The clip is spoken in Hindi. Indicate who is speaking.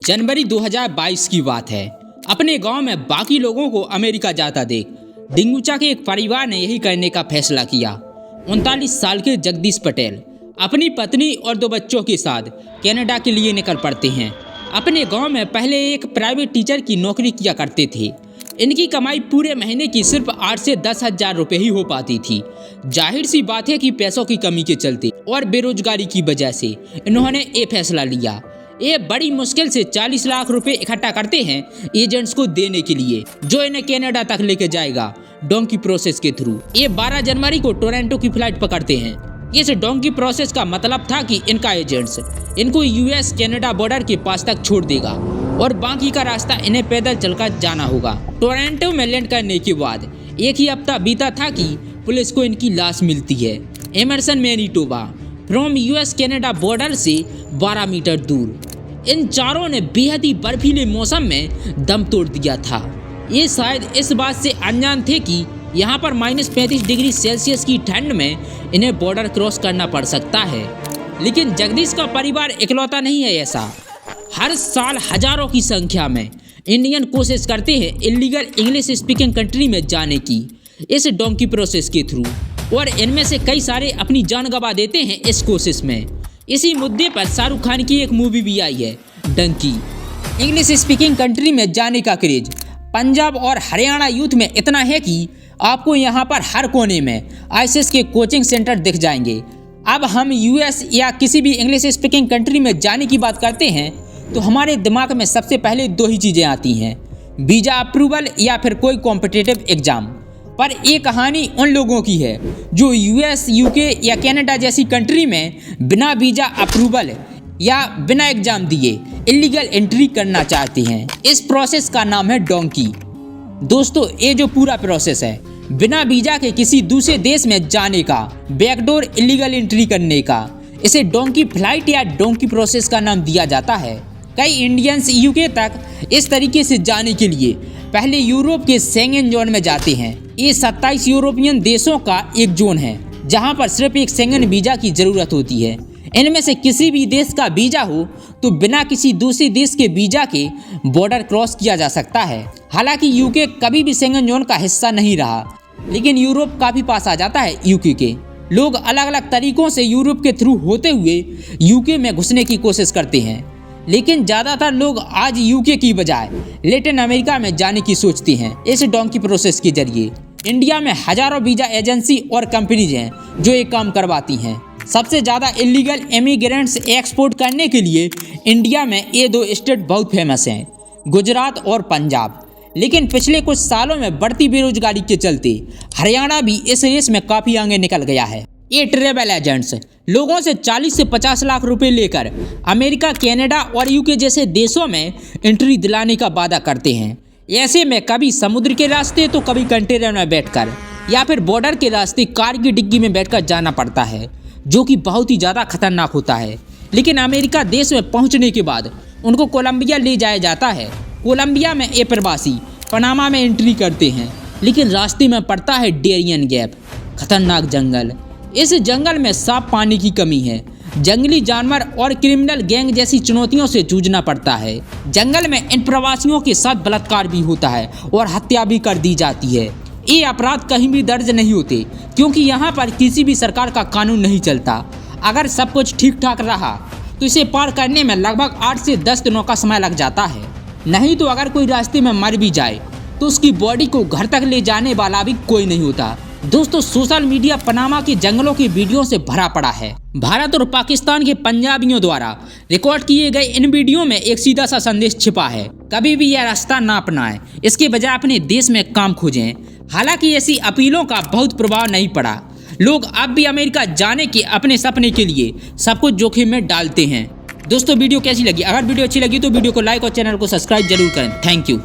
Speaker 1: जनवरी 2022 की बात है। अपने गांव में बाकी लोगों को अमेरिका जाता देख डिंगुचा के एक परिवार ने यही करने का फैसला किया। 39 साल के जगदीश पटेल अपनी पत्नी और 2 बच्चों के साथ कनाडा के लिए निकल पड़ते हैं। अपने गांव में पहले एक प्राइवेट टीचर की नौकरी किया करते थे। इनकी कमाई पूरे महीने की सिर्फ 8 से 10 हजार रुपये ही हो पाती थी। जाहिर सी बात है कि पैसों की कमी के चलते और बेरोजगारी की वजह से इन्होंने ये फैसला लिया। ये बड़ी मुश्किल से 40 लाख रुपए इकट्ठा करते हैं एजेंट्स को देने के लिए, जो इन्हें कनाडा तक लेके जाएगा डोंकी प्रोसेस के थ्रू। ये 12 जनवरी को टोरंटो की फ्लाइट पकड़ते हैं। इस डोंकी प्रोसेस का मतलब था कि इनका एजेंट्स इनको यूएस कनाडा बॉर्डर के पास तक छोड़ देगा और बाकी का रास्ता इन्हें पैदल चलकर जाना होगा। टोरंटो में लैंड करने के बाद एक ही हफ्ता बीता था कि पुलिस को इनकी लाश मिलती है Emerson Manitoba from US Canada border से 12 मीटर दूर। इन चारों ने बेहद ही बर्फीले मौसम में दम तोड़ दिया था। ये शायद इस बात से अनजान थे कि यहाँ पर -35 डिग्री सेल्सियस की ठंड में इन्हें बॉर्डर क्रॉस करना पड़ सकता है। लेकिन जगदीश का परिवार इकलौता नहीं है ऐसा। हर साल हजारों की संख्या में इंडियन कोशिश करते हैं इलीगल इंग्लिश स्पीकिंग कंट्री में जाने की इस डोंकी प्रोसेस के थ्रू, और इनमें से कई सारे अपनी जान गंवा देते हैं इस कोशिश में। इसी मुद्दे पर शाहरुख खान की एक मूवी भी आई है डंकी। इंग्लिश स्पीकिंग कंट्री में जाने का क्रेज पंजाब और हरियाणा यूथ में इतना है कि आपको यहाँ पर हर कोने में आईसीएस के कोचिंग सेंटर दिख जाएंगे। अब हम यूएस या किसी भी इंग्लिश स्पीकिंग कंट्री में जाने की बात करते हैं तो हमारे दिमाग में सबसे पहले 2 ही चीज़ें आती हैं, वीज़ा अप्रूवल या फिर कोई कॉम्पिटिटिव एग्ज़ाम। पर ये कहानी उन लोगों की है जो यूएस, यूके या कनाडा जैसी कंट्री में बिना वीज़ा अप्रूवल या बिना एग्ज़ाम दिए इलीगल एंट्री करना चाहते हैं। इस प्रोसेस का नाम है डोंकी। दोस्तों, ये जो पूरा प्रोसेस है बिना वीज़ा के किसी दूसरे देश में जाने का, बैकडोर इलीगल एंट्री करने का, इसे डोंकी फ्लाइट या डोंकी प्रोसेस का नाम दिया जाता है। कई इंडियंस यूके तक इस तरीके से जाने के लिए पहले यूरोप के शेंगन जोन में जाते हैं। ये 27 यूरोपियन देशों का एक जोन है जहां पर सिर्फ एक शेंगन वीज़ा की ज़रूरत होती है। इनमें से किसी भी देश का वीज़ा हो तो बिना किसी दूसरे देश के वीज़ा के बॉर्डर क्रॉस किया जा सकता है। हालांकि यूके कभी भी शेंगन जोन का हिस्सा नहीं रहा, लेकिन यूरोप काफ़ी पास आ जाता है यूके के। लोग अलग अलग तरीक़ों से यूरोप के थ्रू होते हुए यूके में घुसने की कोशिश करते हैं, लेकिन ज़्यादातर लोग आज यूके की बजाय लैटिन अमेरिका में जाने की सोचते हैं। इस डोंकी प्रोसेस के जरिए इंडिया में हजारों वीज़ा एजेंसी और कंपनीज हैं जो ये काम करवाती हैं। सबसे ज़्यादा इलीगल इमिग्रेंट्स एक्सपोर्ट करने के लिए इंडिया में ये 2 स्टेट बहुत फेमस हैं, गुजरात और पंजाब। लेकिन पिछले कुछ सालों में बढ़ती बेरोजगारी के चलते हरियाणा भी इस रेस में काफ़ी आगे निकल गया है। ये ट्रेवल एजेंट्स लोगों से 40 से 50 लाख रुपए लेकर अमेरिका, कनाडा और यूके जैसे देशों में एंट्री दिलाने का वादा करते हैं। ऐसे में कभी समुद्र के रास्ते तो कभी कंटेनर में बैठकर या फिर बॉर्डर के रास्ते कार की डिग्गी में बैठकर जाना पड़ता है, जो कि बहुत ही ज़्यादा खतरनाक होता है। लेकिन अमेरिका देश में पहुंचने के बाद उनको कोलंबिया ले जाया जाता है। कोलंबिया में ये प्रवासी पनामा में एंट्री करते हैं, लेकिन रास्ते में पड़ता है डेरियन गैप, खतरनाक जंगल। इस जंगल में साफ पानी की कमी है, जंगली जानवर और क्रिमिनल गैंग जैसी चुनौतियों से जूझना पड़ता है। जंगल में इन प्रवासियों के साथ बलात्कार भी होता है और हत्या भी कर दी जाती है। ये अपराध कहीं भी दर्ज नहीं होते क्योंकि यहाँ पर किसी भी सरकार का कानून नहीं चलता। अगर सब कुछ ठीक ठाक रहा तो इसे पार करने में लगभग 8 से 10 दिनों का समय लग जाता है। नहीं तो अगर कोई रास्ते में मर भी जाए तो उसकी बॉडी को घर तक ले जाने वाला भी कोई नहीं होता। दोस्तों, सोशल मीडिया पनामा के जंगलों की वीडियो से भरा पड़ा है। भारत और पाकिस्तान के पंजाबियों द्वारा रिकॉर्ड किए गए इन वीडियो में एक सीधा सा संदेश छिपा है, कभी भी यह रास्ता ना अपनाएं, इसके बजाय अपने देश में काम खोजें। हालांकि ऐसी अपीलों का बहुत प्रभाव नहीं पड़ा। लोग अब भी अमेरिका जाने के अपने सपने के लिए सब कुछ जोखिम में डालते हैं। दोस्तों, वीडियो कैसी लगी? अगर वीडियो अच्छी लगी तो वीडियो को लाइक और चैनल को सब्सक्राइब जरूर करें। Thank you.